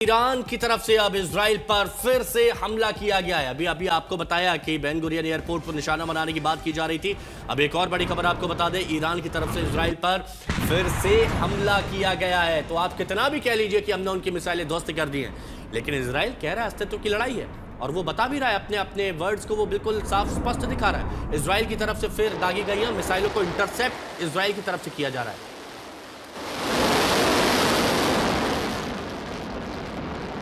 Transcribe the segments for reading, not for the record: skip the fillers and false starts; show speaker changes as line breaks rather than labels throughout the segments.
Iran की तरफ से अब इजराइल पर फिर से हमला किया गया है। अभी आपको बताया कि बेन गुरियन एयरपोर्ट पर निशाना बनाने की बात की जा रही थी। अब एक और बड़ी खबर आपको बता दें, ईरान की तरफ से इजराइल पर फिर से हमला किया गया है। तो आप कितना भी कह लीजिए कि हमने उनकी मिसाइलें ध्वस्त कर दी हैं, लेकिन इजराइल कह रहा है अस्तित्व की लड़ाई है, और वो बता भी रहा है, अपने अपने वर्ड्स को वो बिल्कुल साफ स्पष्ट दिखा रहा है। इजराइल की तरफ से फिर दागी गई है मिसाइलों को इंटरसेप्ट इजराइल की तरफ से किया जा रहा है।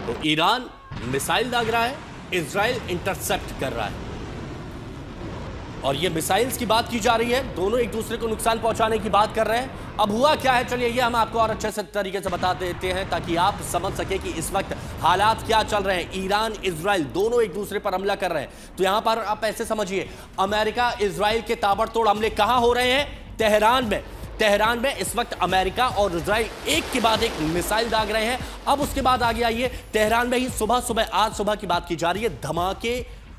तो ईरान मिसाइल दाग रहा है, इजराइल इंटरसेप्ट कर रहा है, और ये मिसाइल्स की बात की जा रही है। दोनों एक दूसरे को नुकसान पहुंचाने की बात कर रहे हैं। अब हुआ क्या है, चलिए ये हम आपको और अच्छे से तरीके से बता देते हैं ताकि आप समझ सके कि इस वक्त हालात क्या चल रहे हैं। ईरान इजराइल दोनों एक दूसरे पर हमला कर रहे हैं। तो यहां पर आप ऐसे समझिए, अमेरिका इजराइल के ताबड़तोड़ हमले कहां हो रहे हैं? तेहरान में इस वक्त अमेरिका और इजराइल एक के बाद एक मिसाइल दाग रहे हैं। अब उसके बाद आगे आइए, तेहरान में ही आज सुबह की बात की जा रही है, धमाके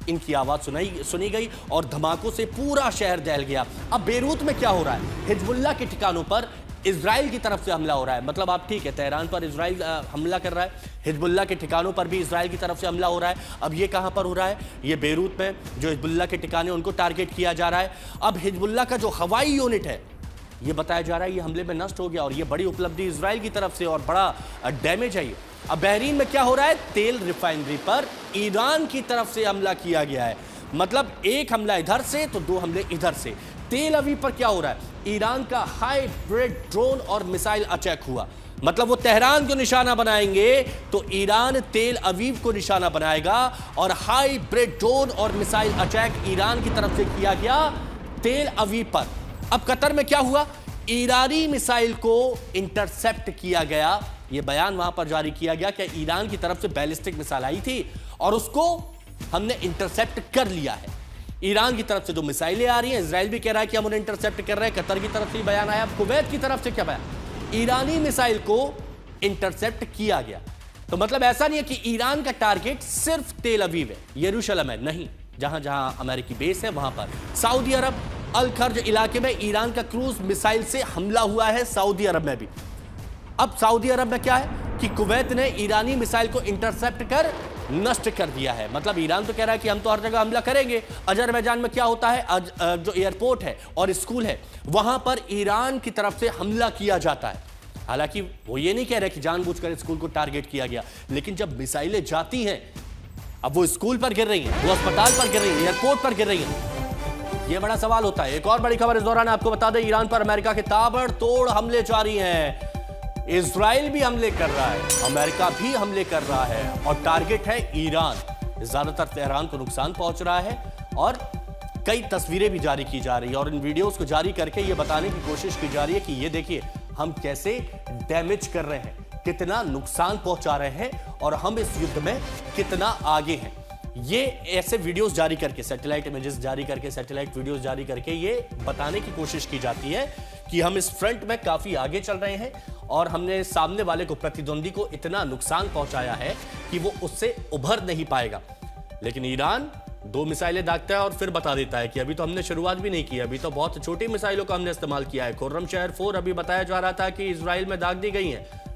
इनकी आवाज सुनी गई और धमाकों से पूरा शहर दहल गया। अब बेरूत में क्या हो रहा है? हिजबुल्लाह के ठिकानों पर इजराइल की तरफ से हमला हो रहा है। मतलब आप ठीक है, तेहरान पर इजराइल हमला कर रहा है, हिजबुल्लाह के ठिकानों पर भी इजराइल की तरफ से हमला हो रहा है। अब ये कहां पर हो रहा है? ये बेरूत में जो हिजबुल्लाह के ठिकाने उनको टारगेट किया जा रहा है। अब हिजबुल्लाह का जो हवाई यूनिट है, ये बताया जा रहा है ये हमले में नष्ट हो गया, और ये बड़ी उपलब्धि इजराइल की तरफ से और बड़ा डैमेज है ये। अब बहरीन में क्या हो रहा है? तेल रिफाइनरी पर ईरान की तरफ से हमला किया गया है। मतलब एक हमला इधर से तो दो हमले इधर से। तेल अवीव पर क्या हो रहा है? ईरान का हाइब्रिड ड्रोन और मिसाइल अटैक हुआ। मतलब वो तेहरान को निशाना बनाएंगे तो ईरान तेल अवीव को निशाना बनाएगा, और हाइब्रिड ड्रोन और मिसाइल अटैक ईरान की तरफ से किया गया तेल अवीव पर। अब कतर में क्या हुआ? ईरानी मिसाइल को इंटरसेप्ट किया गया। यह बयान वहां पर जारी किया गया कि ईरान की तरफ से बैलिस्टिक मिसाइल आई थी और उसको हमने इंटरसेप्ट कर लिया है। ईरान की तरफ से जो मिसाइलें आ रही हैं, इजराइल भी कह रहा है कि हम उन्हें इंटरसेप्ट कर रहे हैं। कतर की तरफ से बयान आया। कुवैत की तरफ से क्या बयान? ईरानी मिसाइल को इंटरसेप्ट किया गया। तो मतलब ऐसा नहीं है कि ईरान का टारगेट सिर्फ तेल अवीव है, यरूशलेम है, नहीं, जहां जहां अमेरिकी बेस है वहां पर। सऊदी अरब अल खर्ज इलाके में ईरान का क्रूज मिसाइल से हमला हुआ है, सऊदी अरब में भी। अब सऊदी अरब में क्या है कि कुवैत ने ईरानी मिसाइल को इंटरसेप्ट कर नष्ट कर दिया है। मतलब ईरान तो कह रहा है कि हम तो हर जगह हमला करेंगे। अजरबैजान में क्या होता है, जो एयरपोर्ट है और स्कूल है वहां पर ईरान की तरफ से हमला किया जाता है। हालांकि वो ये नहीं कह रहे कि जानबूझकर स्कूल को टारगेट किया गया, लेकिन जब मिसाइलें जाती हैं, अब वो स्कूल पर गिर रही हैं, वो अस्पताल पर गिर रही हैं, एयरपोर्ट पर गिर रही हैं, ये बड़ा सवाल होता है। एक और बड़ी खबर इस दौरान आपको बता दें, ईरान पर अमेरिका के ताबड़तोड़ हमले जारी हैं। इजराइल भी हमले कर रहा है, अमेरिका भी हमले कर रहा है, और टारगेट है ईरान। ज्यादातर तेहरान को नुकसान पहुंच रहा है, और कई तस्वीरें भी जारी की जा रही है, और इन वीडियोस को जारी करके ये बताने की कोशिश की जा रही है कि ये देखिए हम कैसे डैमेज कर रहे हैं, कितना नुकसान पहुंचा रहे हैं, और हम इस युद्ध में कितना आगे हैं। ये ऐसे वीडियोस जारी करके, सैटेलाइट इमेजेस जारी करके, सैटेलाइट वीडियोस जारी करके ये बताने की कोशिश की जाती है कि हम इस फ्रंट में काफी आगे चल रहे हैं, और हमने सामने वाले को, प्रतिद्वंदी को इतना नुकसान पहुंचाया है कि वो उससे उभर नहीं पाएगा। लेकिन ईरान दो मिसाइलें दागता है और फिर बता देता है कि अभी तो हमने शुरुआत भी नहीं की, अभी तो बहुत छोटी मिसाइलों का हमने इस्तेमाल किया है। खुर्रम शहर 4 अभी बताया जा रहा था कि इजराइल में दाग दी गई है।